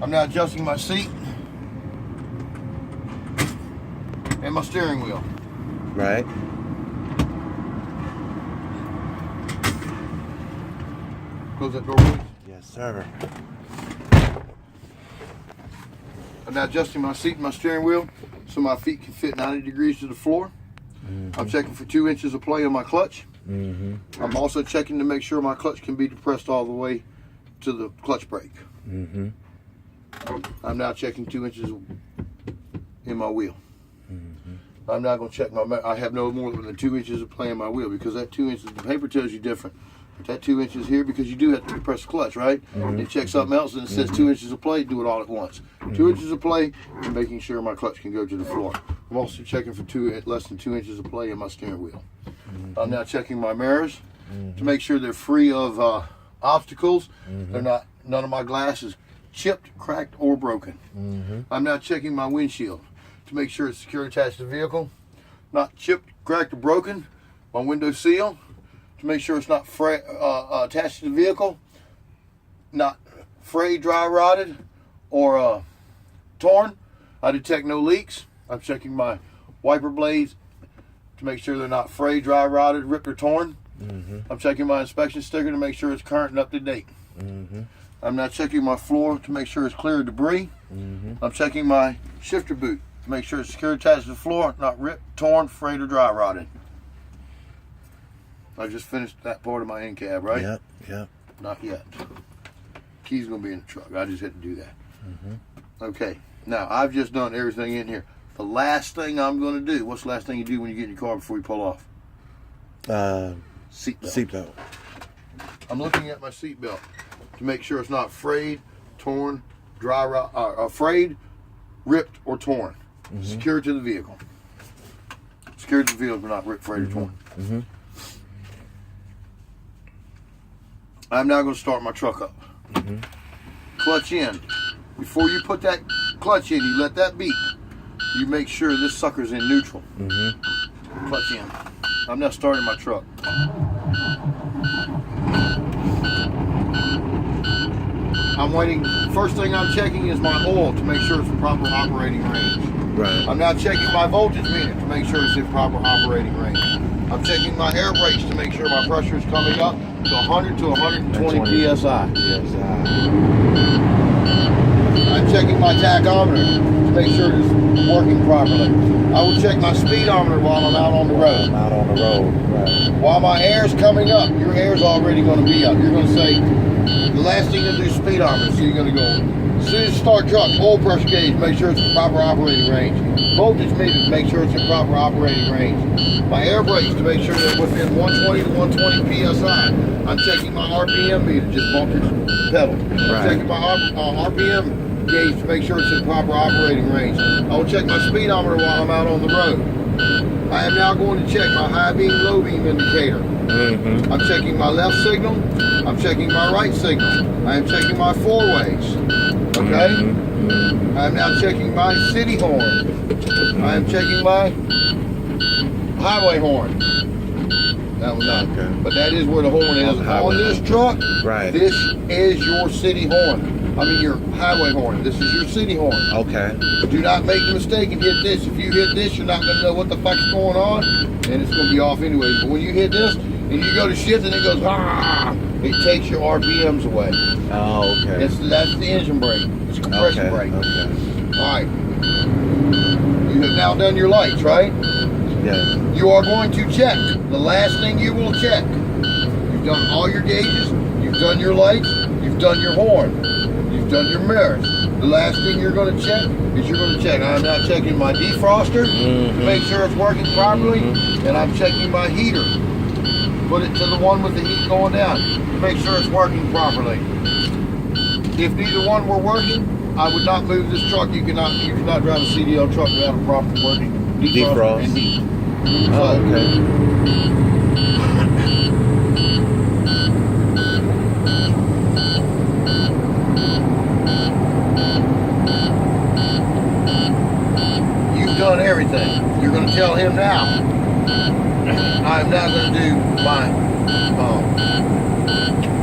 I'm now adjusting my seat and my steering wheel. Right. Close that door, please. Yes, sir. I'm now adjusting my seat and my steering wheel so my feet can fit 90 degrees to the floor. I'm checking for 2 inches of play on my clutch. I'm also checking to make sure my clutch can be depressed all the way to the clutch brake. I'm now checking 2 inches in my wheel. I'm not going to check I have no more than 2 inches of play in my wheel because that 2 inches, the paper tells you different. But that 2 inches here, because you do have to depress the clutch, right? It checks something else and it says 2 inches of play, do it all at once. 2 inches of play and making sure my clutch can go to the floor. I'm also checking for less than 2 inches of play in my steering wheel. I'm now checking my mirrors to make sure they're free of obstacles. They're not, none of my glass is chipped, cracked, or broken. I'm now checking my windshield to make sure it's securely attached to the vehicle, not chipped, cracked, or broken. My window seal to make sure it's not attached to the vehicle, not frayed, dry rotted, or torn. I detect no leaks. I'm checking my wiper blades to make sure they're not frayed, dry rotted, ripped, or torn. I'm checking my inspection sticker to make sure it's current and up to date. I'm now checking my floor to make sure it's clear of debris. I'm checking my shifter boot to make sure it's securely attached to the floor, not ripped, torn, frayed, or dry rotted. I just finished that part of my end cab, right? Yep. Not yet. Key's gonna be in the truck. I just had to do that. Okay. Now I've just done everything in here. The last thing I'm gonna do. What's the last thing you do when you get in your car before you pull off? Seatbelt. Seatbelt. I'm looking at my seatbelt to make sure it's not frayed, torn, frayed, ripped, or torn. Secured to the vehicle. Secured to the vehicle, but not ripped, frayed, or torn. I'm now going to start my truck up. Clutch in. Before you put that clutch in, you let that beep. You make sure this sucker's in neutral. Clutch in. I'm now starting my truck. I'm waiting. First thing I'm checking is my oil to make sure it's in proper operating range. Right. I'm now checking my voltage meter to make sure it's in proper operating range. I'm checking my air brakes to make sure my pressure is coming up to 100 to 120 psi. I'm checking my tachometer to make sure it's working properly. I will check my speedometer while I'm out on the road. Right. While my air's coming up, your air's already going to be up. You're going to say, the last thing to do is speedometer. So you're going to go, as soon as you start truck, oil pressure gauge, make sure it's in proper operating range. Voltage meter, make sure it's in proper operating range. My air brakes to make sure they're within 120 to 120 psi. I'm checking my RPM meter, just bumped the pedal. I'm checking my RPM gauge to make sure it's in proper operating range. I will check my speedometer while I'm out on the road. I am now going to check my high beam, low beam indicator. I'm checking my left signal. I'm checking my right signal. I am checking my four-ways. Okay? I am now checking my city horn. I am checking my highway horn. That was not okay. But that is where the horn is. On this truck, this is your city horn. I mean your highway horn. This is your city horn. Okay. Do not make the mistake and hit this. If you hit this, you're not going to know what the fuck's going on, and it's going to be off anyways. But when you hit this, and you go to shift and it goes, it takes your RPMs away. Oh, okay. That's the engine brake. It's a compression brake. Okay. All right. You have now done your lights, right? Yes. You are going to check. The last thing you will check. You've done all your gauges. You've done your lights. You've done your horn. You've done your mirrors. The last thing you're going to check is you're going to check. I'm now checking my defroster to make sure it's working properly, and I'm checking my heater. Put it to the one with the heat going down to make sure it's working properly. If neither one were working, I would not move this truck. You cannot drive a CDL truck without a proper working defroster and heat. You've done everything. You're going to tell him now. I'm now going to do my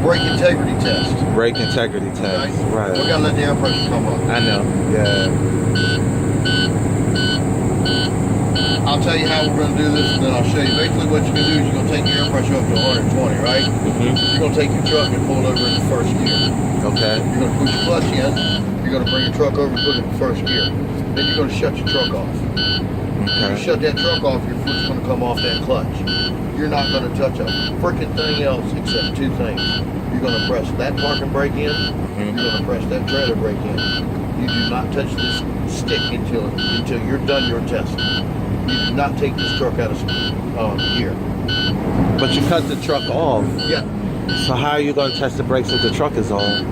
brake integrity test. Brake integrity test. Okay? Right. We gotta let the air pressure come up. I know. Yeah. I'll tell you how we're gonna do this, and then I'll show you. Basically, what you're gonna do is you're gonna take your air pressure up to 120, right? You're gonna take your truck and pull it over in the first gear. Okay. You're gonna push your clutch in. You're gonna bring your truck over and put it in first gear. Then you're gonna shut your truck off. When you Okay. shut that truck off, your foot's gonna come off that clutch. You're not gonna touch a freaking thing else except two things. You're gonna press that parking brake in. You're gonna press that trailer brake in. You do not touch this stick until you're done your test. You do not take this truck out of gear. But you cut the truck off. Yeah. So how are you going to test the brakes if the truck is on?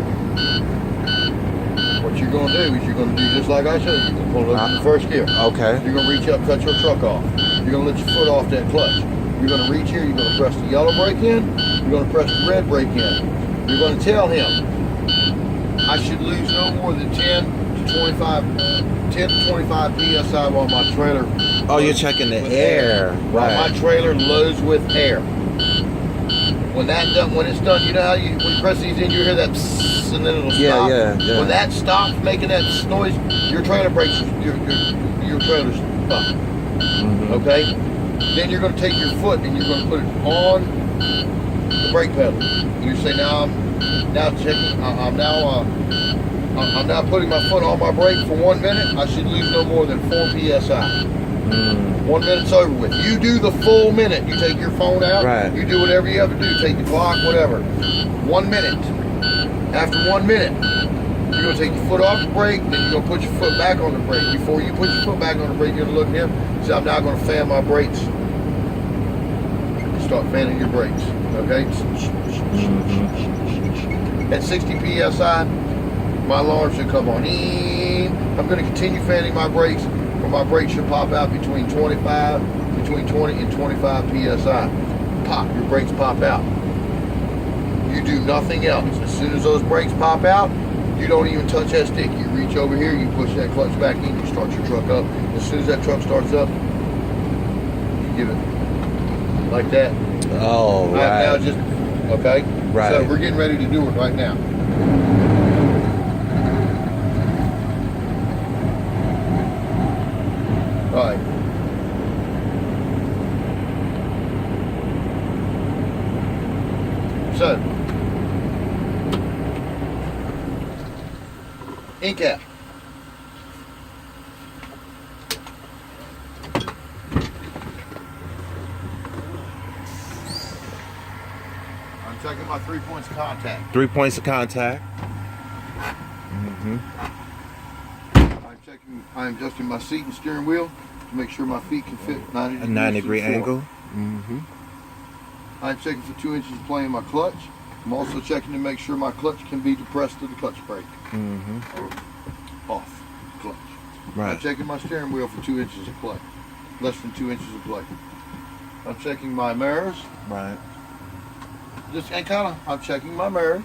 What you're gonna do is you're gonna do just like I showed you. You're gonna pull it over in the first gear. Okay. You're gonna reach up, cut your truck off. You're gonna let your foot off that clutch. You're gonna reach here, you're gonna press the yellow brake in, you're gonna press the red brake in. You're gonna tell him, I should lose no more than 10 to 25 PSI while my trailer. Oh, you're checking the air. While my Right. trailer loads with air. When it's done, you know how when you press these in, you hear that psst, and then it'll stop. Yeah. When that stops making that noise, your trailer brakes, your trailer's fucked. Okay? Then you're going to take your foot and you're going to put it on the brake pedal. You say, I'm now putting my foot on my brake for 1 minute. I should lose no more than 4 PSI. 1 minute's over with. You do the full minute. You take your phone out. Right. You do whatever you have to do. Take the clock, whatever. 1 minute. After 1 minute, you're going to take your foot off the brake, then you're going to put your foot back on the brake. Before you put your foot back on the brake, you're going to look at him and say, I'm now going to fan my brakes. Start fanning your brakes. Okay? At 60 PSI, my alarm should come on. I'm going to continue fanning my brakes, or my brakes should pop out between 20 and 25 PSI. Pop, your brakes pop out. You do nothing else. As soon as those brakes pop out, you don't even touch that stick. You reach over here, you push that clutch back in, you start your truck up. As soon as that truck starts up, you give it like that. Oh, right. Now just, okay? Right. So we're getting ready to do it right now. All right. So, ink cap. I'm checking my 3 points of contact. 3 points of contact. I'm adjusting my seat and steering wheel to make sure my feet can fit 90 A degrees 9-degree to the floor. angle. I'm checking for 2 inches of play in my clutch. I'm also checking to make sure my clutch can be depressed to the clutch brake. Off clutch. I'm Right. checking my steering wheel for 2 inches of play. Less than 2 inches of play. I'm checking my mirrors. Right. I'm checking my mirrors.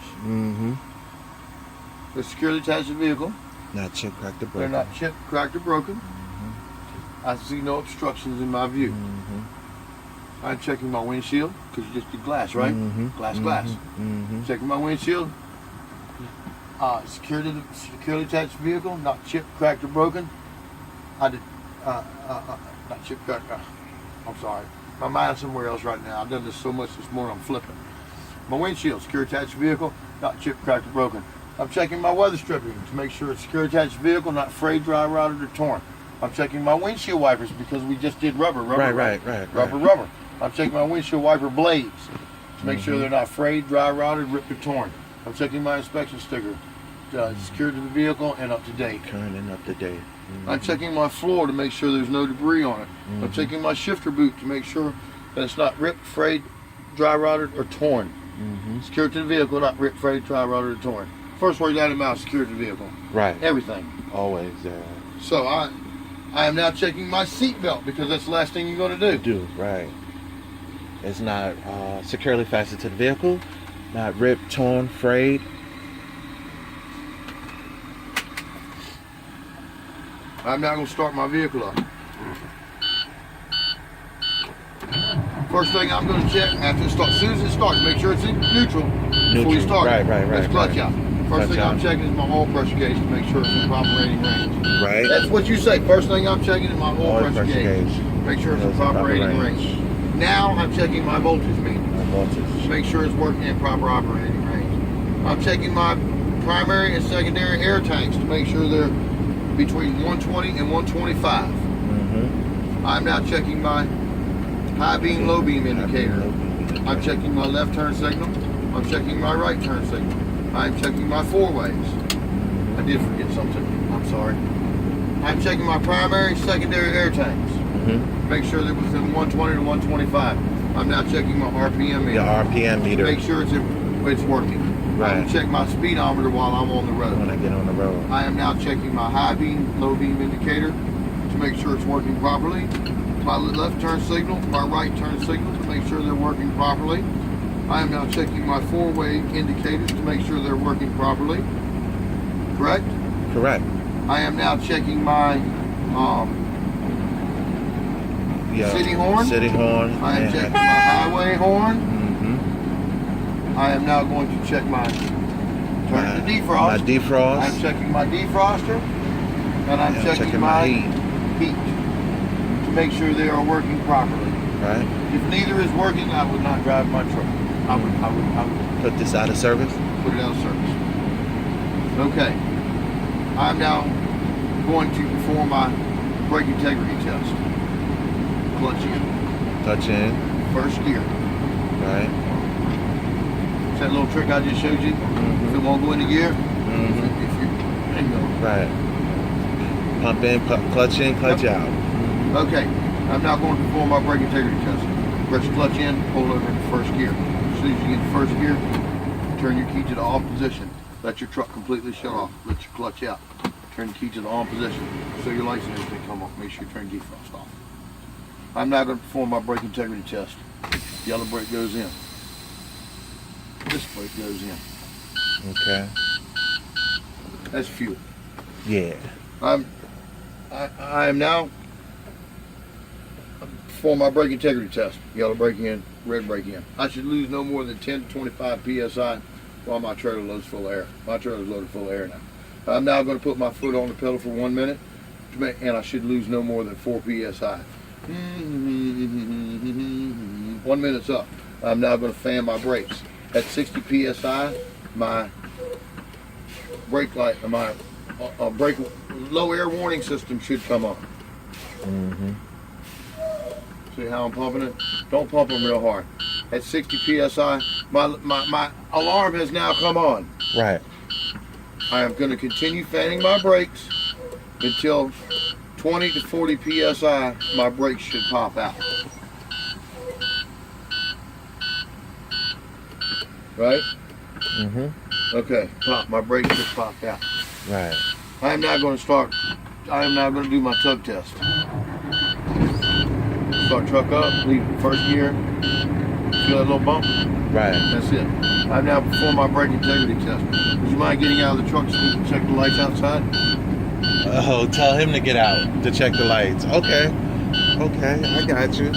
They're securely attached to the vehicle. Not chip, cracked, or They're broken. not chipped, cracked, or broken. I see no obstructions in my view. I'm checking my windshield, because you just did glass, right? Glass. Checking my windshield. Securely attached vehicle, not chipped, cracked, or broken. I did, not chipped, cracked. I'm sorry. My mind's somewhere else right now. I've done this so much this morning, I'm flipping. My windshield, secure attached vehicle, not chipped, cracked, or broken. I'm checking my weather stripping to make sure it's secure attached vehicle, not frayed, dry rotted, or torn. I'm checking my windshield wipers because we just did rubber. Right. Rubber. I'm checking my windshield wiper blades to make sure they're not frayed, dry rotted, ripped, or torn. I'm checking my inspection sticker, secured to the vehicle and up to date. Current and up to date. I'm checking my floor to make sure there's no debris on it. I'm checking my shifter boot to make sure that it's not ripped, frayed, dry rotted, or torn. Secured to the vehicle, not ripped, frayed, dry rotted, or torn. First word out of my mouth, secured to the vehicle. Right. Everything. Always. So I am now checking my seat belt because that's the last thing you're going to do. Right. It's not securely fastened to the vehicle, not ripped, torn, frayed. I'm now going to start my vehicle up. First thing I'm going to check after it starts, as soon as it starts, make sure it's in neutral. before you Neutral. start. Right. That's clutch out. First Clutch thing I'm out. checking is my oil pressure gauge to make sure it's in proper rating range. Right. That's what you say. First thing I'm checking is my oil pressure gauge. Make sure it's in proper rating range. Now I'm checking my voltage meter. Voltage. Make sure it's working in proper operating range. I'm checking my primary and secondary air tanks to make sure they're between 120 and 125. Mm-hmm. I'm now checking my high beam, low beam indicator. I'm checking my left turn signal. I'm checking my right turn signal. I'm checking my four ways. I did forget something. I'm sorry. I'm checking my primary, secondary air tanks. Mm-hmm. Make sure they're within 120 to 125. I'm now checking my RPM meter. Your RPM meter. Make sure it's working. Right. I'm check my speedometer while I'm on the road. When I get on the road. I am now checking my high beam, low beam indicator to make sure it's working properly. My left turn signal, my right turn signal to make sure they're working properly. I am now checking my four-way indicators to make sure they're working properly. Correct? Correct. I am now checking my city horn. City horn. I am checking my highway horn. Mm-hmm. I am now going to check my turn to defrost. My defrost. I'm checking my defroster, and I'm checking my heat to make sure they are working properly. Right. If neither is working, I would not drive my truck. I would Put this out of service. put it out of service. Okay. I'm now going to perform my brake integrity test. Clutch in. Touch in. First gear. Right. It's that little trick I just showed you. If it won't go into gear, Mm-hmm. if you there you go. Right. Pump in, clutch in, clutch out. Okay, I'm now going to perform my brake integrity test. Press your clutch in, hold over in first gear. As soon as you get to first gear, turn your key to the off position. Let your truck completely shut off. Let your clutch out. Turn the key to the on position. So your lights and everything come off. Make sure you turn defrost off. I'm now going to perform my brake integrity test. Yellow brake goes in. This brake goes in. Okay. That's fuel. Yeah. I am now perform my brake integrity test. Yellow brake in, red brake in. I should lose no more than 10 to 25 psi while my trailer loads full of air. My trailer's loaded full of air now. I'm now going to put my foot on the pedal for 1 minute, and I should lose no more than 4 psi. 1 minute's up. I'm now going to fan my brakes. At 60 psi, my brake light, my brake low air warning system should come on. Mm-hmm. See how I'm pumping it? Don't pump them real hard. At 60 psi, my alarm has now come on. Right. I am going to continue fanning my brakes until 20 to 40 psi. My brakes should pop out. Right? Mm-hmm. Okay, pop. My brakes just popped out. Right. I am now going to do my tug test. Start truck up, leave first gear. Feel that little bump? Right. That's it. I've now performed my brake integrity test. Would you mind getting out of the truck so we can check the lights outside? Oh, tell him to get out to check the lights. Okay. Okay, I got you.